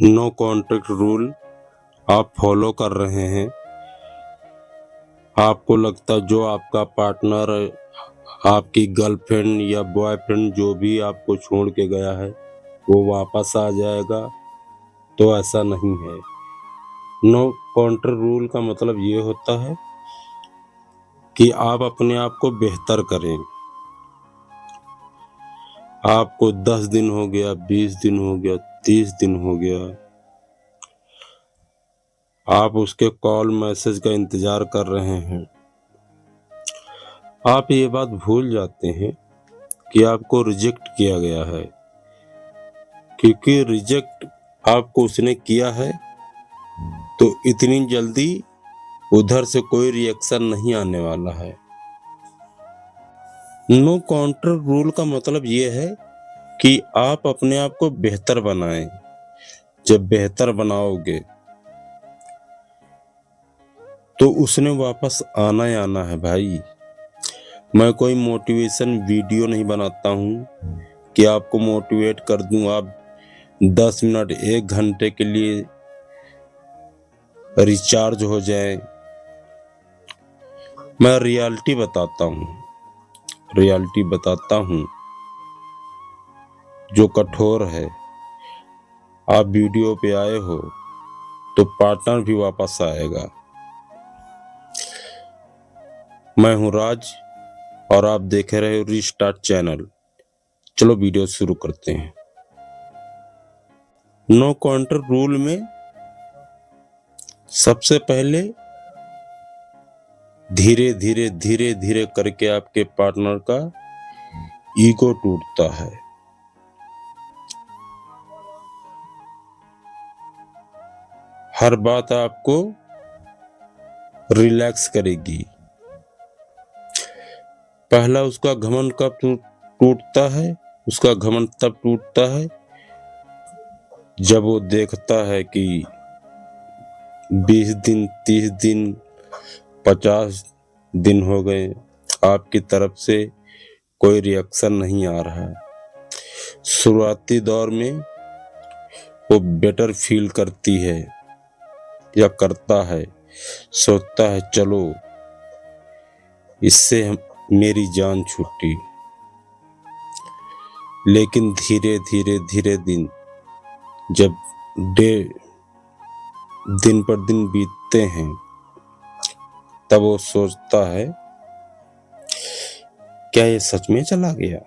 No contact rule आप follow कर रहे हैं। आपको लगता है जो आपका पार्टनर, आपकी गर्लफ्रेंड या बॉयफ्रेंड जो भी आपको छोड़ के गया है वो वापस आ जाएगा, तो ऐसा नहीं है। नो कॉन्ट्रैक्ट रूल का मतलब ये होता है कि आप अपने आप को बेहतर करें। आपको 10 दिन हो गया, 20 दिन हो गया, 30 दिन हो गया, आप उसके कॉल मैसेज का इंतजार कर रहे हैं। आप ये बात भूल जाते हैं कि आपको रिजेक्ट किया गया है, क्योंकि रिजेक्ट आपको उसने किया है तो इतनी जल्दी उधर से कोई रिएक्शन नहीं आने वाला है। नो कॉन्ट्रैक्ट रूल का मतलब ये है कि आप अपने आप को बेहतर बनाएं। जब बेहतर बनाओगे तो उसने वापस आना ही आना है भाई। मैं कोई मोटिवेशन वीडियो नहीं बनाता हूँ कि आपको मोटिवेट कर दूं, आप 10 मिनट 1 घंटे के लिए रिचार्ज हो जाए। मैं रियलिटी बताता हूँ जो कठोर है। आप वीडियो पे आए हो तो पार्टनर भी वापस आएगा। मैं हूँ राज और आप देख रहे हो रीस्टार्ट चैनल। चलो वीडियो शुरू करते हैं। नो कॉन्ट्रैक्ट रूल में सबसे पहले धीरे धीरे करके आपके पार्टनर का ईगो टूटता है। हर बात आपको रिलैक्स करेगी। पहला उसका घमंड कब टूटता है? उसका घमंड तब टूटता है जब वो देखता है कि 20 दिन, 30 दिन, 50 दिन हो गए, आपकी तरफ से कोई रिएक्शन नहीं आ रहा है। शुरुआती दौर में वो बेटर फील करती है या करता है, सोचता है चलो इससे मेरी जान छूटी। लेकिन धीरे जब दिन पर दिन बीतते हैं तब वो सोचता है क्या ये सच में चला गया?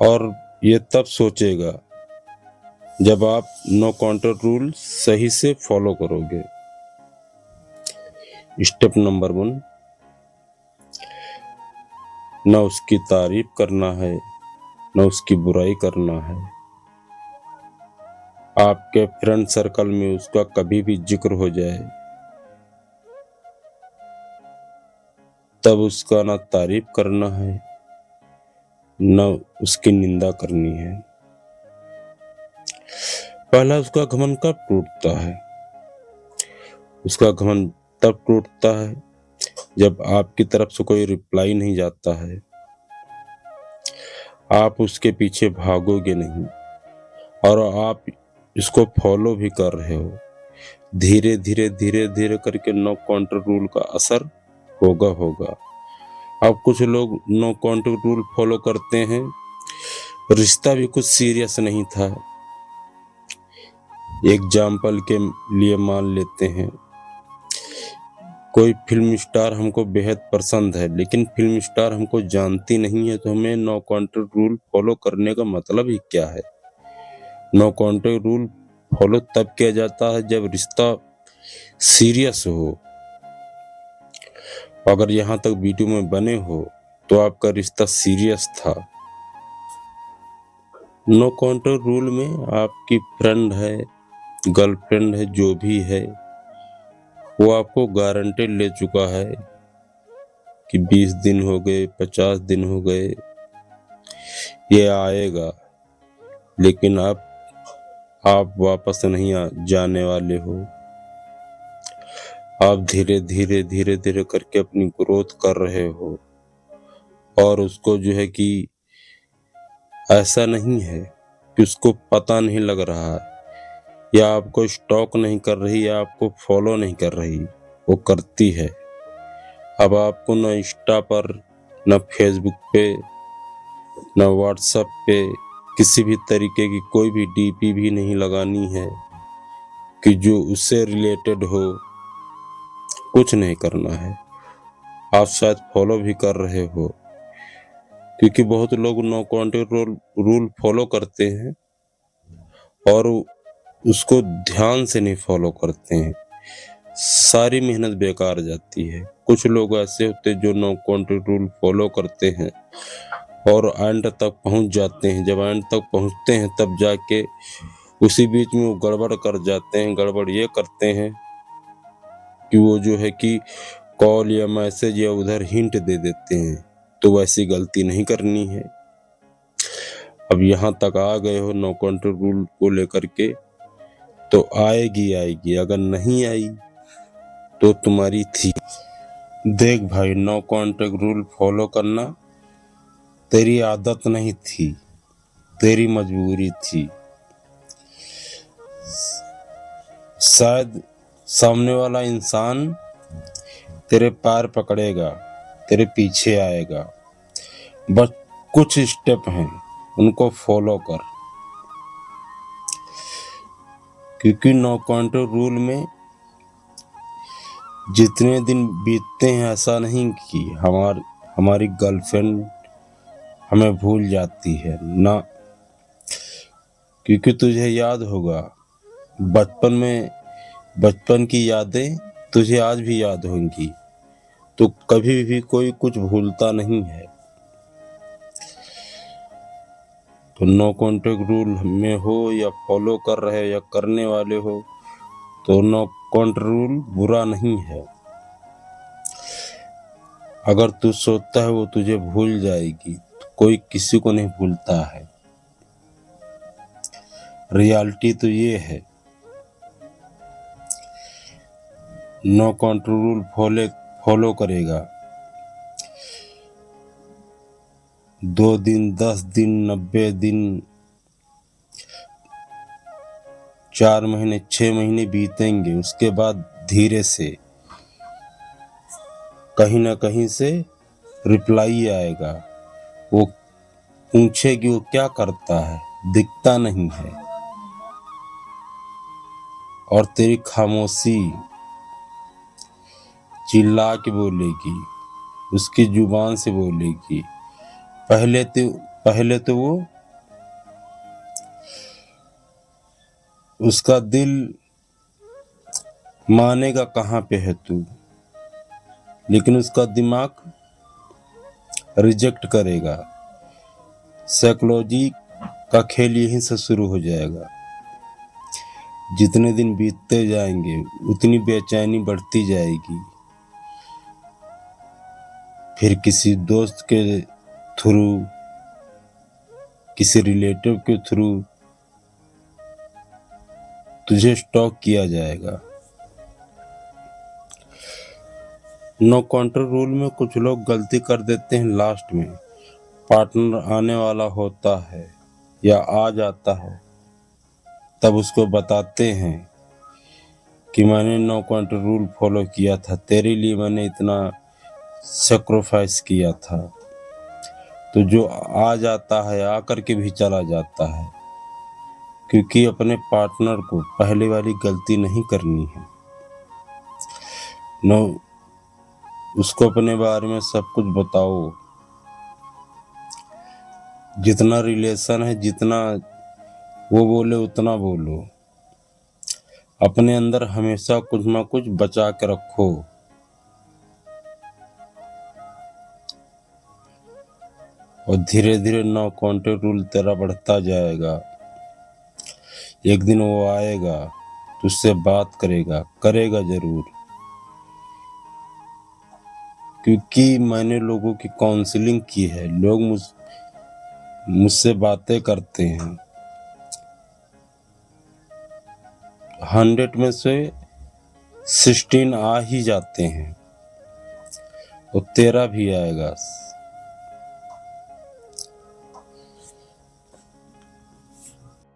और ये तब सोचेगा जब आप नो कॉन्ट्रैक्ट रूल सही से फॉलो करोगे। स्टेप नंबर 1, न उसकी तारीफ करना है न उसकी बुराई करना है। आपके फ्रेंड सर्कल में उसका कभी भी जिक्र हो जाए तब उसका ना तारीफ करना है न उसकी निंदा करनी है। पहला, उसका घमंड कब टूटता है? उसका घमंड तब टूटता है जब आपकी तरफ से कोई रिप्लाई नहीं जाता है। आप उसके पीछे भागोगे नहीं और आप इसको फॉलो भी कर रहे हो। धीरे धीरे करके नो कॉन्ट्रैक्ट रूल का असर होगा। अब कुछ लोग नो कॉन्ट्रैक्ट रूल फॉलो करते हैं, रिश्ता भी कुछ सीरियस नहीं था। एग्जाम्पल के लिए मान लेते हैं, कोई फिल्म स्टार हमको बेहद पसंद है लेकिन फिल्म स्टार हमको जानती नहीं है, तो हमें नो कॉन्ट्रैक्ट रूल फॉलो करने का मतलब ही क्या है? नो कॉन्ट्रैक्ट रूल फॉलो तब किया जाता है जब रिश्ता सीरियस हो। अगर यहाँ तक वीडियो में बने हो तो आपका रिश्ता सीरियस था। नो कॉन्ट्रैक्ट रूल में आपकी फ्रेंड है, गर्लफ्रेंड है, जो भी है वो आपको गारंटी ले चुका है कि 20 दिन हो गए, 50 दिन हो गए, ये आएगा, लेकिन आप वापस नहीं जाने वाले हो। आप धीरे करके अपनी ग्रोथ कर रहे हो और उसको जो है कि ऐसा नहीं है कि उसको पता नहीं लग रहा है, या आपको स्टॉक नहीं कर रही, या आपको फॉलो नहीं कर रही, वो करती है। अब आपको न इंस्टा पर, न फेसबुक पे, न व्हाट्सएप पे किसी भी तरीके की कोई भी डीपी भी नहीं लगानी है कि जो उससे रिलेटेड हो। कुछ नहीं करना है। आप शायद फॉलो भी कर रहे हो, क्योंकि बहुत लोग नो कॉन्टेक्ट रूल फॉलो करते हैं और उसको ध्यान से नहीं फॉलो करते हैं, सारी मेहनत बेकार जाती है। कुछ लोग ऐसे होते हैं जो नो कॉन्टेक्ट रूल फॉलो करते हैं और एंड तक पहुंच जाते हैं। जब एंड तक पहुंचते हैं तब जाके उसी बीच में वो गड़बड़ कर जाते हैं। गड़बड़ ये करते हैं कि वो जो है कि कॉल या मैसेज या उधर हिंट दे देते हैं, तो वैसी गलती नहीं करनी है। अब यहाँ तक आ गए हो नो कॉन्टेक्ट रूल को लेकर के, तो आएगी। अगर नहीं आई तो तुम्हारी थी। देख भाई, नो कॉन्टेक्ट रूल फॉलो करना तेरी आदत नहीं थी, तेरी मजबूरी थी। शायद सामने वाला इंसान तेरे पैर पकड़ेगा, तेरे पीछे आएगा, बस कुछ स्टेप हैं, उनको फॉलो कर। क्योंकि नो कॉन्टेक्ट रूल में जितने दिन बीतते हैं, ऐसा नहीं कि हमारी गर्लफ्रेंड हमें भूल जाती है ना। क्योंकि तुझे याद होगा बचपन की यादें तुझे आज भी याद होंगी, तो कभी भी कोई कुछ भूलता नहीं है। तो नो कॉन्टेक्ट रूल में हो या फॉलो कर रहे या करने वाले हो, तो नो कॉन्टेक्ट रूल बुरा नहीं है। अगर तू सोचता है वो तुझे भूल जाएगी, तो कोई किसी को नहीं भूलता है। रियलिटी तो ये है, नो कॉन्टेक्ट रूल फॉलो करेगा 2 दिन, 10 दिन, 90 दिन, 4 महीने, 6 महीने बीतेंगे। उसके बाद धीरे से कहीं ना कहीं से रिप्लाई आएगा। वो पूछेगी वो क्या करता है, दिखता नहीं है। और तेरी खामोशी चिल्ला के बोलेगी, उसकी जुबान से बोलेगी। पहले तो वो उसका दिल मानेगा कहाँ पे है तू, लेकिन उसका दिमाग रिजेक्ट करेगा। साइकोलॉजी का खेल यहीं से शुरू हो जाएगा। जितने दिन बीतते जाएंगे उतनी बेचैनी बढ़ती जाएगी। फिर किसी दोस्त के थ्रू, किसी रिलेटिव के थ्रू तुझे स्टॉक किया जाएगा। नो कॉन्टेक्ट रूल में कुछ लोग गलती कर देते हैं। लास्ट में पार्टनर आने वाला होता है या आ जाता है, तब उसको बताते हैं कि मैंने नो कॉन्टेक्ट रूल फॉलो किया था, तेरे लिए मैंने इतना सैक्रिफाइस किया था। तो जो आ जाता है आकर के भी चला जाता है, क्योंकि अपने पार्टनर को पहले वाली गलती नहीं करनी है। नो, उसको अपने बारे में सब कुछ बताओ। जितना रिलेशन है, जितना वो बोले उतना बोलो। अपने अंदर हमेशा कुछ ना कुछ बचा के रखो। और धीरे धीरे नो कॉन्टेक्ट रूल तेरा बढ़ता जाएगा। एक दिन वो आएगा, तुझसे बात करेगा जरूर। क्योंकि मैंने लोगों की काउंसलिंग की है, लोग मुझसे बातें करते हैं। 100 में से 16 आ ही जाते हैं, और तेरा भी आएगा।